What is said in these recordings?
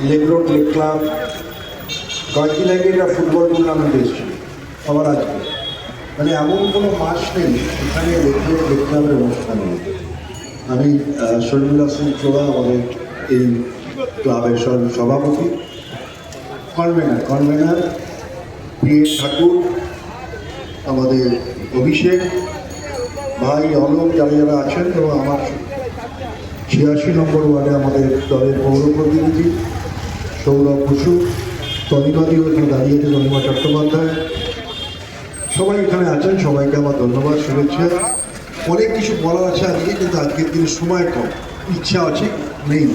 Lake Road Lake club কয়েকদিন আগে একটা ফুটবল টুর্নামেন্ট এসেছিল সবার আজকে, মানে এমন কোনো মাস নেই এখানে লেক রোড লেক ক্লাবের অনুষ্ঠান নেই। আমি শর্মিলা সিং চোড়া, আমাদের এই ক্লাবের সভাপতি, কনভেনার প্রিয় ঠাকুর, আমাদের অভিষেক ভাই, অলোক, যারা যারা আছেন, এবং আমার 86 নম্বর ওয়ার্ডে আমাদের দলের পৌর প্রতিনিধি সৌরভ বসু, তনিমাদিও এখানে দাঁড়িয়েছে, তনিমা চট্টোপাধ্যায়, সবাই এখানে আছেন। সবাইকে আমার ধন্যবাদ, শুভেচ্ছা। অনেক কিছু বলার আছে আজকে, কিন্তু আজকের দিনে সময় কম, ইচ্ছা আছে নেই।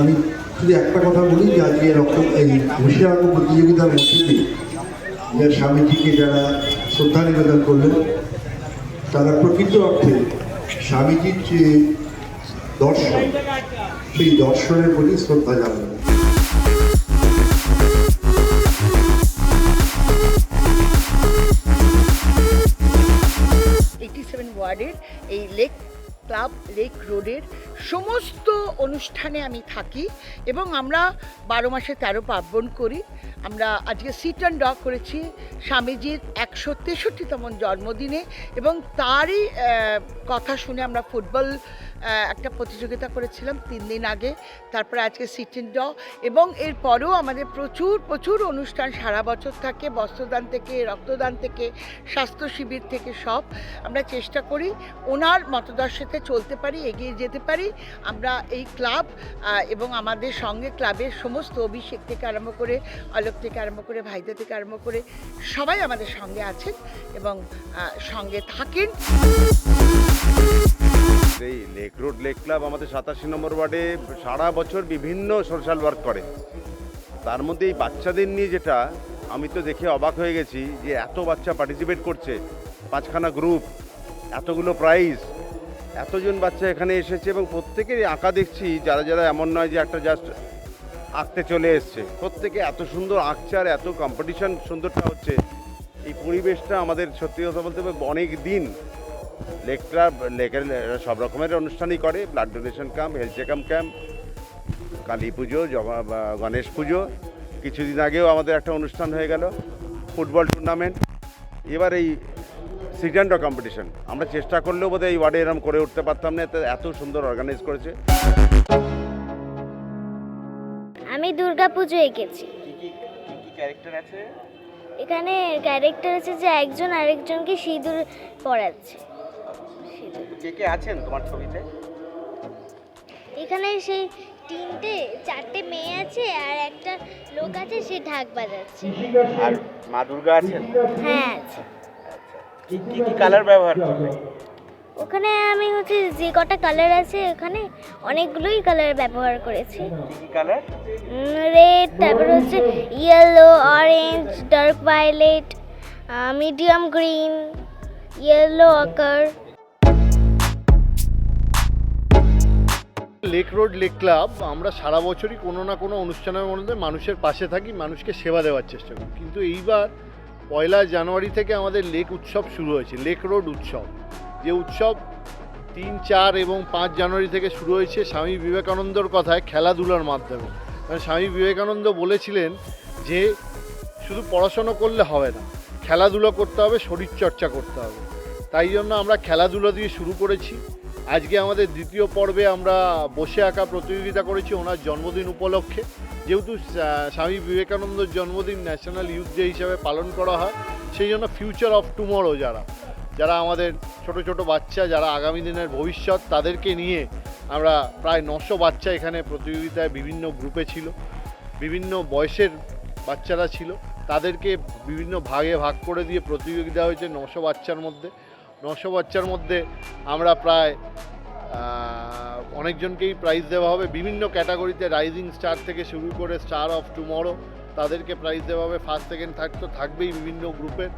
আমি শুধু একটা কথা বলি যে আজকে এই হুঁশিয়ার প্রতিযোগিতার মধ্যে দিয়ে যে স্বামীজিকে যারা শ্রদ্ধা নিবেদন করলেন, তারা প্রকৃত অর্থে স্বামীজির যে দর্শন, সেই দর্শনের প্রতি শ্রদ্ধা জানালেন। 87 ওয়ার্ডের এই লেক ক্লাব লেক রোডের সমস্ত অনুষ্ঠানে আমি থাকি এবং আমরা 12 মাসে 13 পার্বণ করি। আমরা আজকে সিট অ্যান্ড ডগ করেছি স্বামীজির 163তম জন্মদিনে, এবং তারই কথা শুনে আমরা ফুটবল একটা প্রতিযোগিতা করেছিলাম 3 দিন আগে। তারপরে আজকে সিট অ্যান্ড ডগ, এবং এরপরেও আমাদের প্রচুর অনুষ্ঠান সারা বছর থাকে, বস্ত্রদান থেকে, রক্তদান থেকে, স্বাস্থ্য শিবির থেকে, সব আমরা চেষ্টা করি ওনার মতদর্শিতে চলতে পারি, এগিয়ে যেতে পারি। আমরা এই ক্লাব এবং আমাদের সঙ্গে ক্লাবের সমস্ত অভিষেক থেকে আরম্ভ করে, অলোক থেকে আরম্ভ করে, ভাইদা থেকে আরম্ভ করে সবাই আমাদের সঙ্গে আছেন এবং সঙ্গে থাকেন। এই লেক রোড লেক ক্লাব আমাদের 87 নম্বর ওয়ার্ডে সারা বছর বিভিন্ন সোশ্যাল ওয়ার্ক করে। তার মধ্যে এই বাচ্চাদের নিয়ে যেটা, আমি তো দেখে অবাক হয়ে গেছি যে এত বাচ্চা পার্টিসিপেট করছে, 5খানা গ্রুপ, এতগুলো প্রাইজ, এতজন বাচ্চা এখানে এসেছে, এবং প্রত্যেকেরই আঁকা দেখছি, যারা যারা এমন নয় যে একটা জাস্ট আঁকতে চলে এসছে, প্রত্যেকে এত সুন্দর আঁকছে আর এত কম্পিটিশন সুন্দরটা হচ্ছে। এই পরিবেশটা আমাদের সত্যি কথা বলতে অনেক দিন লেক ক্লাব লেকের সব রকমের অনুষ্ঠানই করে, blood donation camp, health checkup camp, Kali পুজো, গণেশ পুজো, কিছুদিন আগেও আমাদের একটা অনুষ্ঠান হয়ে গেল ফুটবল টুর্নামেন্ট, এবার এই সিট অ্যান্ড ডগ কম্পিটিশন। আমরা চেষ্টা করলেও বোধহয় এই ওয়ার্ডে এরকম করে উঠতে পারতাম না, এত সুন্দর অর্গানাইজ করেছে। আমি দুর্গা পুজো এঁকেছি। কি ক্যারেক্টার আছে এখানে? ক্যারেক্টার আছে যে একজন আরেকজনকে সিঁদুর পরাচ্ছে। কে আছেন তোমার ছবিতে? এখানে সেই 4টে মেয়ে আছে আর একটা লোক আছে, সে ঢাক বাজাচ্ছে। আর মা দুর্গা আছেন? হ্যাঁ আছে। কি কালার ব্যবহার করবে? ওখানে আমি যে কটা কালার আছে ওখানে অনেকগুলোই কালার ব্যবহার করেছি। কি কালার? রেড, তারপর yellow, orange, dark violet, medium green, yellow ochre. Lake Road Lake Club আমরা সারা বছরই কোনো না কোনো অনুষ্ঠানের মধ্যে মানুষের পাশে থাকি, মানুষকে সেবা দেওয়ার চেষ্টা করি। কিন্তু এইবার 1 জানুয়ারি থেকে আমাদের লেক উৎসব শুরু হয়েছে, লেক রোড উৎসব। যে উৎসব 3, 4 এবং 5 জানুয়ারি থেকে শুরু হয়েছে স্বামী বিবেকানন্দর কথায় খেলাধুলার মাধ্যমে। কারণ স্বামী বিবেকানন্দ বলেছিলেন যে শুধু পড়াশোনা করলে হবে না, খেলাধুলো করতে হবে, শরীরচর্চা করতে হবে। তাই জন্য আমরা খেলাধুলো দিয়ে শুরু করেছি। আজকে আমাদের দ্বিতীয় পর্বে আমরা বসে আঁকা প্রতিযোগিতা করেছি ওনার জন্মদিন উপলক্ষে। যেহেতু স্বামী বিবেকানন্দর জন্মদিন ন্যাশনাল ইউথ ডে হিসাবে পালন করা হয়, সেই জন্য ফিউচার অফ টুমরো যারা আমাদের ছোট ছোট বাচ্চা, যারা আগামী দিনের ভবিষ্যৎ, তাদেরকে নিয়ে আমরা প্রায় 900 বাচ্চা এখানে প্রতিযোগিতায় বিভিন্ন গ্রুপে ছিল, বিভিন্ন বয়সের বাচ্চারা ছিল, তাদেরকে বিভিন্ন ভাগে ভাগ করে দিয়ে প্রতিযোগিতা হয়েছে 900 বাচ্চার মধ্যে। 900 বাচ্চার মধ্যে আমরা প্রায় অনেকজনকেই প্রাইজ দেওয়া হবে বিভিন্ন ক্যাটাগরিতে, রাইজিং স্টার থেকে শুরু করে স্টার অফ টুমরো, তাদেরকে প্রাইজ দেওয়া হবে। ফার্স্ট সেকেন্ড থার্ড তো থাকবেই বিভিন্ন গ্রুপের,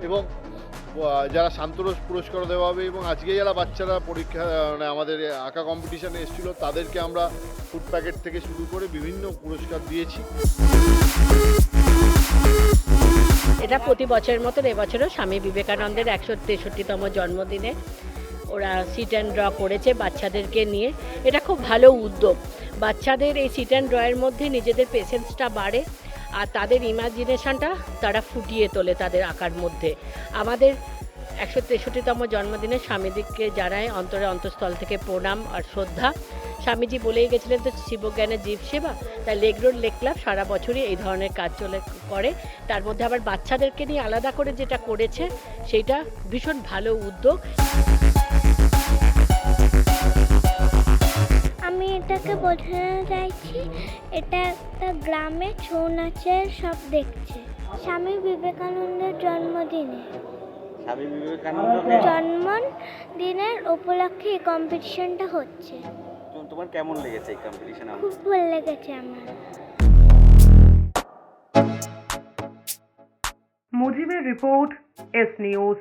এবং যারা শান্তরস পুরস্কার দেওয়া হবে। এবং আজকে যারা বাচ্চারা পরীক্ষা মানে আমাদের আঁকা কম্পিটিশানে এসেছিলো, তাদেরকে আমরা ফুড প্যাকেট থেকে শুরু করে বিভিন্ন পুরস্কার দিয়েছি। এটা প্রতি বছরের মতন এবছরও স্বামী বিবেকানন্দের 163তম জন্মদিনে ওরা সিট অ্যান্ড ড্র করেছে বাচ্চাদেরকে নিয়ে। এটা খুব ভালো উদ্যোগ। বাচ্চাদের এই সিট অ্যান্ড ড্রয়ের মধ্যে নিজেদের পেশেন্সটা বাড়ে আর তাদের ইমাজিনেশনটা তারা ফুটিয়ে তোলে তাদের আঁকার মধ্যে। আমাদের 163তম জন্মদিনে স্বামীজিকে জানায় অন্তরে অন্তঃস্থল থেকে প্রণাম আর শ্রদ্ধা। স্বামীজি বলেই গেছিলেন তো শিবজ্ঞানের জীব সেবা, তাই লেক রোড লেক ক্লাব সারা বছরই এই ধরনের কাজ করে। তার মধ্যে আবার বাচ্চাদেরকে নিয়ে আলাদা করে যেটা করেছে সেইটা ভীষণ ভালো উদ্যোগ। আমি এটাকে বোঝানো চাইছি, এটা একটা গ্রামে ছৌ নাচের সব দেখছে স্বামী বিবেকানন্দের জন্মদিনে। স্বামী বিবেকানন্দকে জন্মদিনের উপলক্ষে এই কম্পিটিশনটা হচ্ছে। তোমার কেমন লেগেছে এই কম্পিটিশন? খুব ভালো লেগেছে আমার। মুজিবের রিপোর্ট, এস নিউজ।